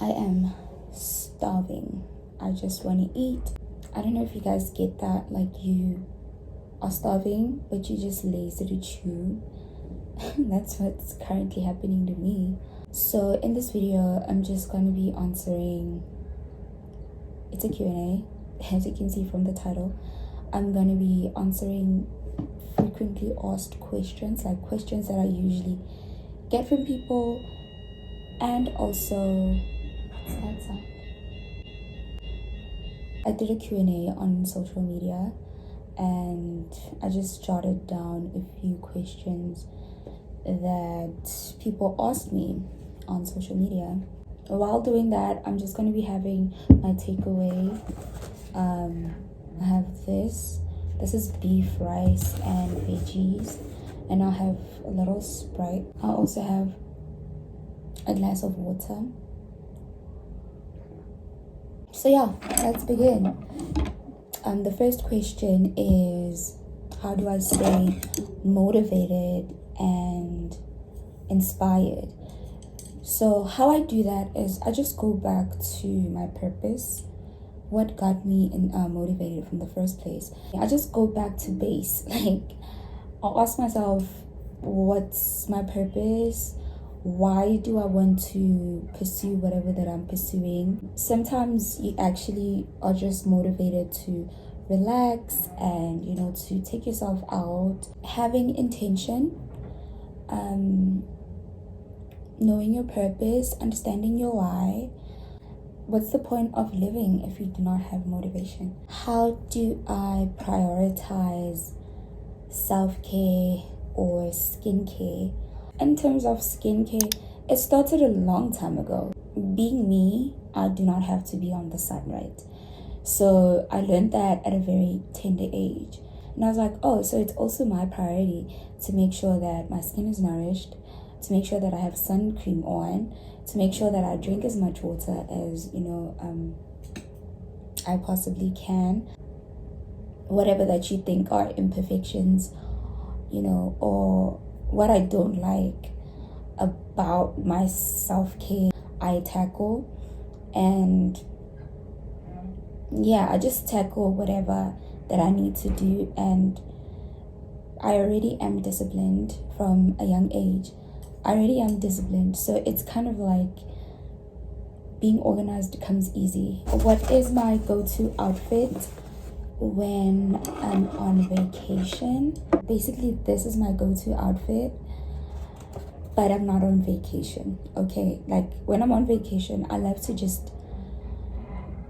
I am starving. I just want to eat. I don't know if you guys get that, like you are starving but you just lazy to chew. That's what's currently happening to me. So in this video, I'm just going to be answering, it's a Q&A, as you can see from the title. I'm going to be answering frequently asked questions, like questions that I usually get from people, and also, what's that sound? I did a Q&A on social media and I just jotted down a few questions that people asked me on social media. While doing that, I'm just going to be having my takeaway. I have this is beef, rice, and veggies, and I'll have a little Sprite. I'll also have a glass of water. So yeah, let's begin. The first question is, how do I stay motivated and inspired? So how I do that is I just go back to my purpose, what got me motivated from the first place. I just go back to base. Like, I'll ask myself, what's my purpose? Why do I want to pursue whatever that I'm pursuing? Sometimes you actually are just motivated to relax and, you know, to take yourself out. Having intention, knowing your purpose, understanding your why. What's the point of living if you do not have motivation? How do I prioritize self-care or skincare? In terms of skincare, it started a long time ago. Being me, I do not have to be on the sun, right? So I learned that at a very tender age. And I was like, oh, so it's also my priority to make sure that my skin is nourished, to make sure that I have sun cream on, to make sure that I drink as much water as, I possibly can. Whatever that you think are imperfections, or what I don't like about my self-care, I tackle. And yeah, I just tackle whatever that I need to do. And I already am disciplined from a young age. I already am disciplined, so it's kind of like being organized comes easy. What is my go-to outfit when I'm on vacation? Basically, this is my go-to outfit, but I'm not on vacation, okay? Like, when I'm on vacation, I love to just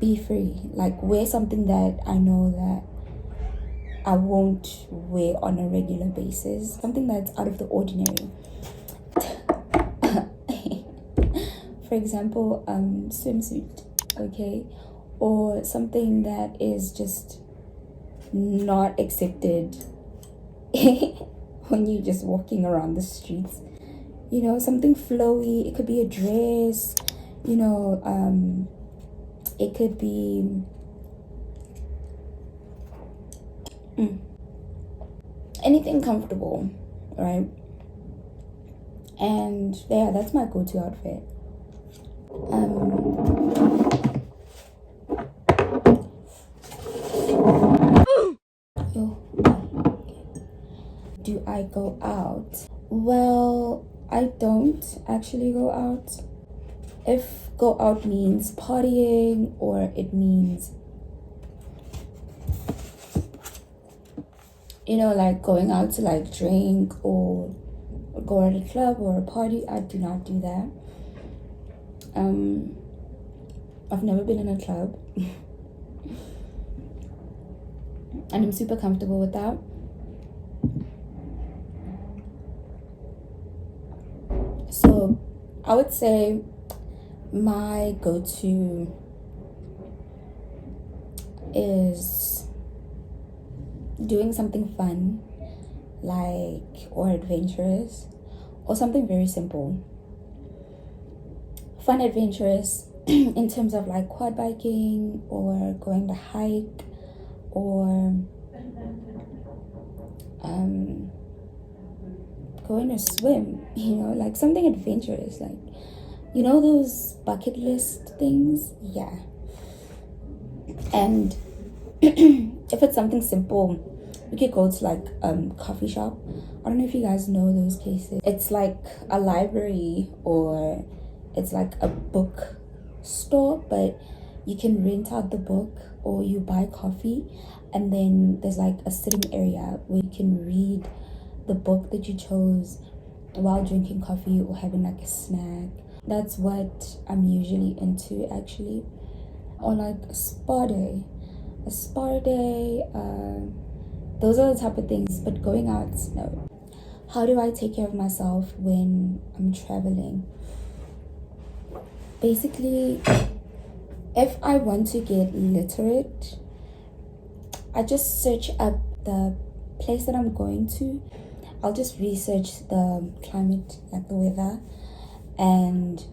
be free, like wear something that I know that I won't wear on a regular basis, something that's out of the ordinary. For example, swimsuit, okay? Or something that is just not accepted when you're just walking around the streets. Something flowy. It could be a dress, it could be anything comfortable, right? And yeah, that's my go-to outfit. Do I go out? Well, I don't actually go out. If go out means partying, or it means, like going out to like drink or go at a club or a party, I do not do that. I've never been in a club and I'm super comfortable with that. So I would say my go-to is doing something fun, or adventurous, or something very simple. Fun, adventurous in terms of like quad biking, or going to hike, or going to swim, like something adventurous. Like, You know those bucket list things? Yeah. And if it's something simple, we could go to like coffee shop. I don't know if you guys know those places. It's like a library, or it's like a book store, but you can rent out the book or you buy coffee, and then there's like a sitting area where you can read the book that you chose while drinking coffee or having like a snack. That's what I'm usually into, actually. Or like a spa day. Those are the type of things. But going out, no. How do I take care of myself when I'm traveling? Basically, if I want to get literate, I just search up the place that I'm going to. I'll just research the climate, like the weather, and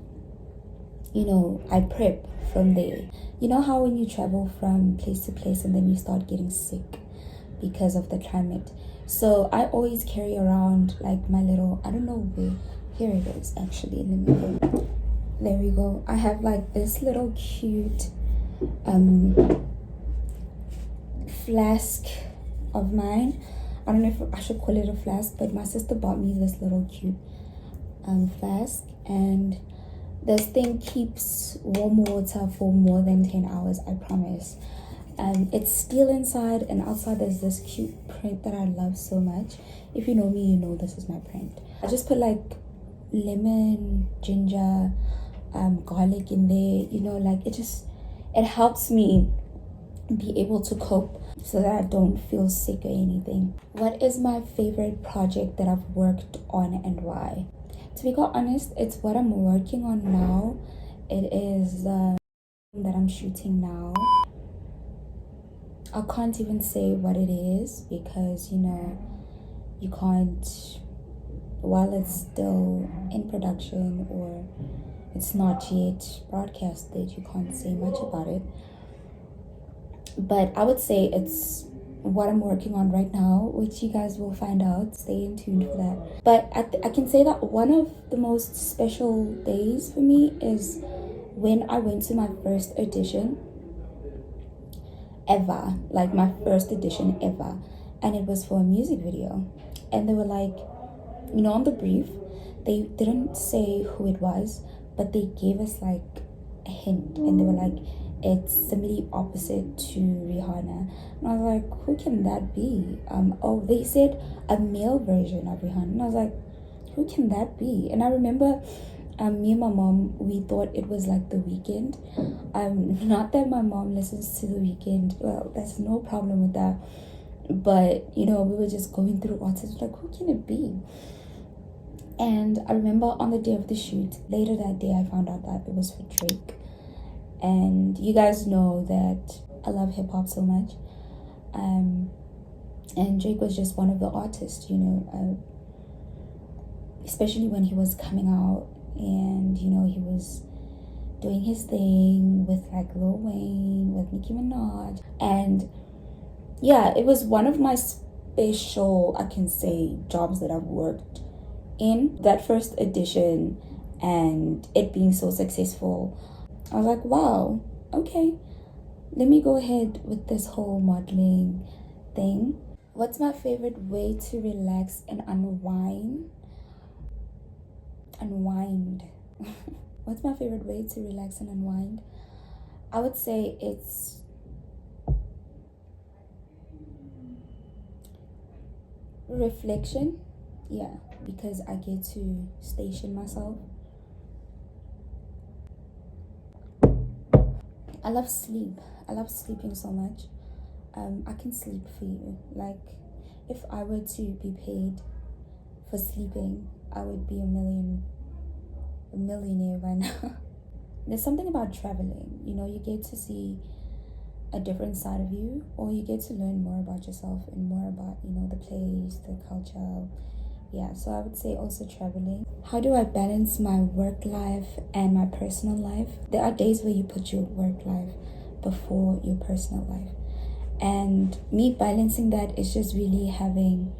I prep from there. You know how when you travel from place to place and then you start getting sick because of the climate? So I always carry around like my little, I don't know where, here it is actually, let me go. There we go. I have like this little cute flask of mine. I don't know if I should call it a flask, but my sister bought me this little cute flask, and this thing keeps warm water for more than 10 hours, I promise. It's steel inside, and outside there's this cute print that I love so much. If you know me, you know this is my print. I just put like lemon, ginger, garlic in there, like it helps me be able to cope so that I don't feel sick or anything. What is my favorite project that I've worked on and why? To be quite honest, it's what I'm working on now. It is that I'm shooting now. I can't even say what it is because you can't, while it's still in production or it's not yet broadcasted, you can't say much about it. But I would say it's what I'm working on right now, which you guys will find out. Stay in tune for that. But I can say that one of the most special days for me is when I went to my first audition ever, like my first audition ever, and it was for a music video. And they were like, on the brief, they didn't say who it was, but they gave us like a hint, and they were like, it's somebody opposite to Rihanna. And I was like, who can that be? They said a male version of Rihanna. And I was like, who can that be? And I remember me and my mom, we thought it was like The Weeknd. Not that my mom listens to The Weeknd. Well, there's no problem with that. But, we were just going through artists, like, who can it be? And I remember on the day of the shoot, later that day, I found out that it was for Drake. And you guys know that I love hip-hop so much. And Drake was just one of the artists, especially when he was coming out and, he was doing his thing with like Lil Wayne, with Nicki Minaj. And yeah, it was one of my special, I can say, jobs that I've worked in. That first edition and it being so successful, I was like, wow, okay, let me go ahead with this whole modeling thing. What's my favorite way to relax and unwind? What's my favorite way to relax and unwind? I would say it's reflection. Yeah, because I get to station myself. I love sleep. I love sleeping so much. I can sleep for you. Like, if I were to be paid for sleeping, I would be a millionaire by now. There's something about traveling. You get to see a different side of you, or you get to learn more about yourself and more about, the place, the culture. Yeah, so I would say also traveling. How do I balance my work life and my personal life? There are days where you put your work life before your personal life. And me balancing that is just really having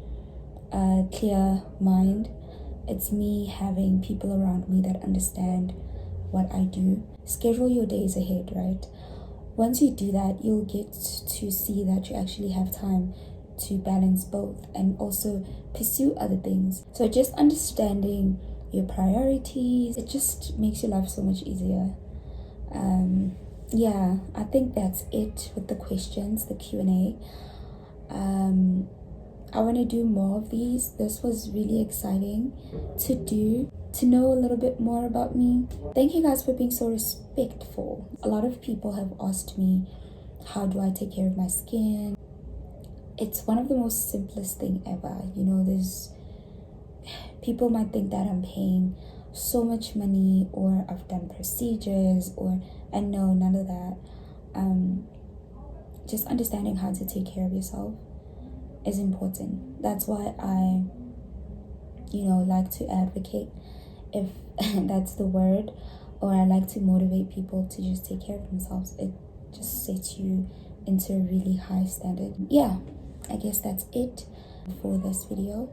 a clear mind. It's me having people around me that understand what I do. Schedule your days ahead, right? Once you do that, you'll get to see that you actually have time to balance both and also pursue other things. So just understanding your priorities, it just makes your life so much easier. Yeah, I think that's it with the questions, the Q&A. I want to do more of these. This was really exciting to do, to know a little bit more about me. Thank you guys for being so respectful. A lot of people have asked me, how do I take care of my skin? It's one of the most simplest thing ever. You know, there's people might think that I'm paying so much money or I've done procedures and no, none of that. Just understanding how to take care of yourself is important. That's why I like to advocate, if that's the word, or I like to motivate people to just take care of themselves. It just sets you into a really high standard. Yeah, I guess that's it for this video.